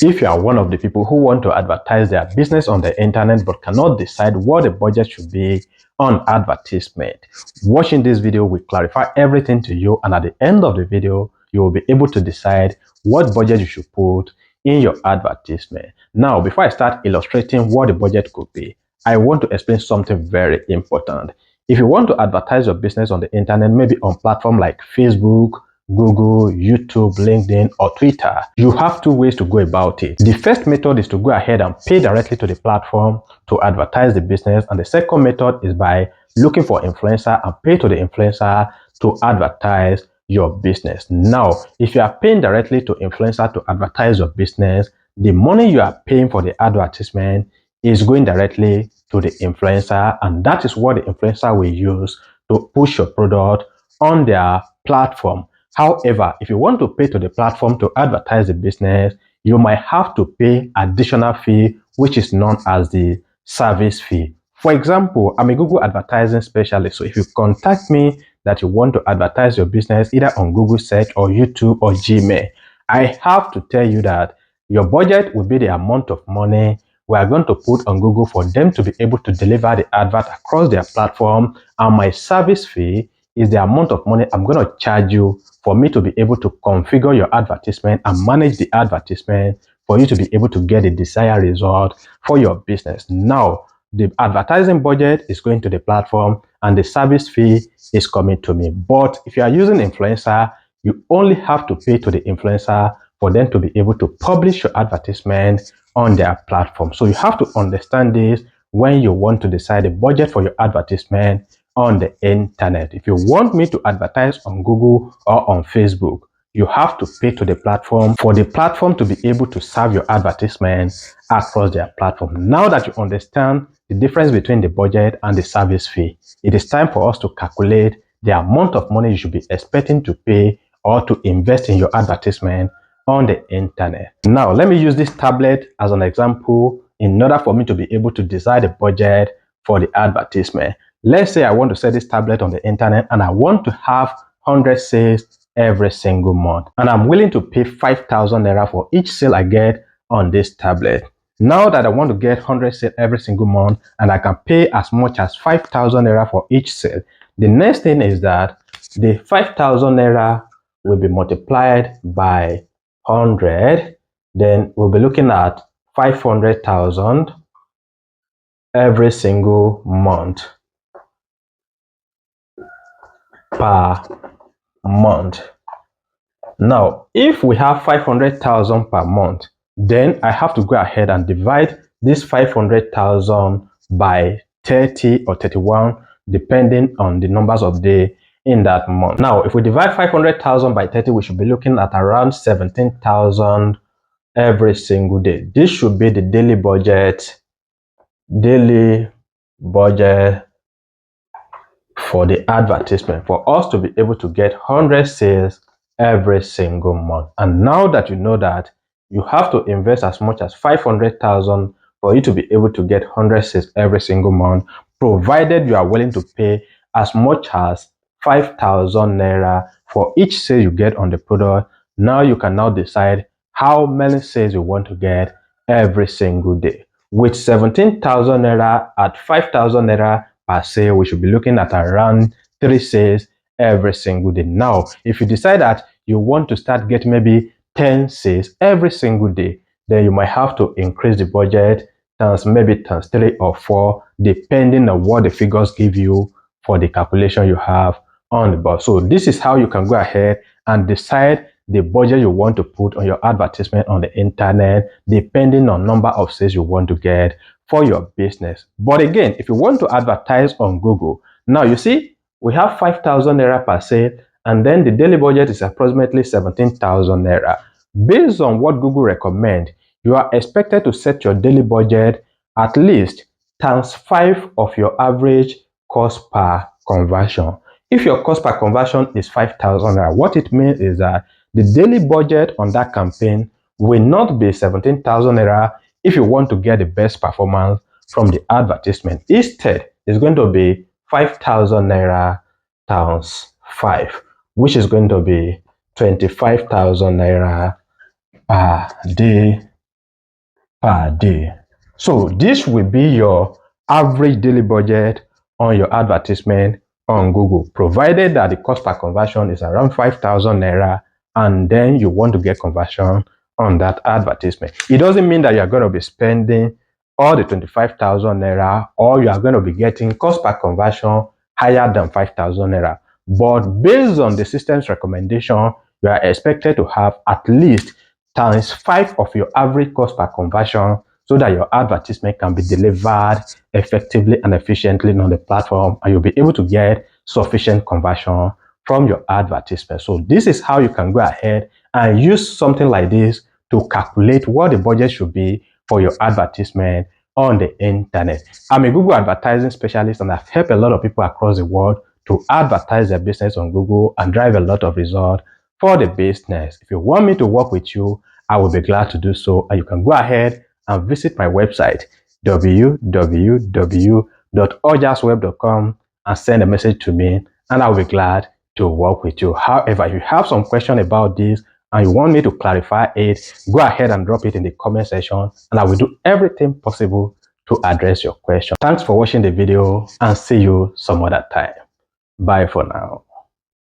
If you are one of the people who want to advertise their business on the internet but cannot decide what the budget should be on advertisement, watching this video will clarify everything to you, and at the end of the video, you will be able to decide what budget you should put in your advertisement. Now, before I start illustrating what the budget could be, I want to explain something very important. If you want to advertise your business on the internet, maybe on platforms like Facebook, Google, YouTube, LinkedIn, or Twitter, you have two ways to go about it. The first method is to go ahead and pay directly to the platform to advertise the business, and the second method is by looking for influencer and pay to the influencer to advertise your business. Now, if you are paying directly to influencer to advertise your business, the money you are paying for the advertisement is going directly to the influencer, and that is what the influencer will use to push your product on their platform. However, if you want to pay to the platform to advertise the business, you might have to pay additional fee, which is known as the service fee. For example, I'm a Google advertising specialist. So if you contact me that you want to advertise your business either on Google search or YouTube or Gmail, I have to tell you that your budget will be the amount of money we are going to put on Google for them to be able to deliver the advert across their platform, and my service fee is the amount of money I'm going to charge you for me to be able to configure your advertisement and manage the advertisement for you to be able to get the desired result for your business. Now, the advertising budget is going to the platform and the service fee is coming to me. But if you are using influencer, you only have to pay to the influencer for them to be able to publish your advertisement on their platform. So you have to understand this when you want to decide the budget for your advertisement on the internet. If you want me to advertise on Google or on Facebook, you have to pay to the platform for the platform to be able to serve your advertisement across their platform. Now that you understand the difference between the budget and the service fee, it is time for us to calculate the amount of money you should be expecting to pay or to invest in your advertisement on the internet. Now, let me use this tablet as an example in order for me to be able to decide the budget for the advertisement. Let's say I want to sell this tablet on the internet and I want to have 100 sales every single month, and I'm willing to pay 5,000 naira for each sale I get on this tablet. Now that I want to get 100 sales every single month and I can pay as much as 5,000 naira for each sale, the next thing is that the 5,000 naira will be multiplied by 100, then we'll be looking at 500,000 every single month per month. Now, if we have 500,000 per month, then I have to go ahead and divide this 500,000 by 30 or 31, depending on the numbers of days in that month. Now, if we divide 500,000 by 30, we should be looking at around 17,000 every single day. This should be the daily budget for the advertisement for us to be able to get 100 sales every single month. And now that you know that, you have to invest as much as 500,000 for you to be able to get 100 sales every single month, provided you are willing to pay as much as 5,000 naira for each sale you get on the product. Now you can now decide how many sales you want to get every single day. With 17,000 naira at 5,000 naira per sale, we should be looking at around 3 sales every single day. Now, if you decide that you want to start getting maybe 10 sales every single day, then you might have to increase the budget times 3 or 4, depending on what the figures give you for the calculation you have on the board. So this is how you can go ahead and decide the budget you want to put on your advertisement on the internet, depending on number of sales you want to get for your business. But again, if you want to advertise on Google, now you see we have 5,000 naira per sale, and then the daily budget is approximately 17,000 naira. Based on what Google recommend, you are expected to set your daily budget at least times 5 of your average cost per conversion. If your cost per conversion is 5,000 naira, what it means is that the daily budget on that campaign will not be 17,000 naira if you want to get the best performance from the advertisement. Instead, it's going to be 5,000 naira times 5, which is going to be 25,000 naira per day per day. So this will be your average daily budget on your advertisement on Google, provided that the cost per conversion is around 5,000 naira, and then you want to get conversion on that advertisement. It doesn't mean that you are going to be spending all the 25,000 naira, or you are going to be getting cost per conversion higher than 5,000 naira. But based on the system's recommendation, you are expected to have at least times 5 of your average cost per conversion, so that your advertisement can be delivered effectively and efficiently on the platform, and you'll be able to get sufficient conversion from your advertisement. So this is how you can go ahead and use something like this to calculate what the budget should be for your advertisement on the internet. I'm a Google advertising specialist, and I've helped a lot of people across the world to advertise their business on Google and drive a lot of results for the business. If you want me to work with you, I will be glad to do so, and you can go ahead and visit my website www.ojasweb.com and send a message to me, and I'll be glad to work with you. However, if you have some question about this and you want me to clarify it, go ahead and drop it in the comment section, and I will do everything possible to address your question. Thanks for watching the video, and see you some other time. Bye for now.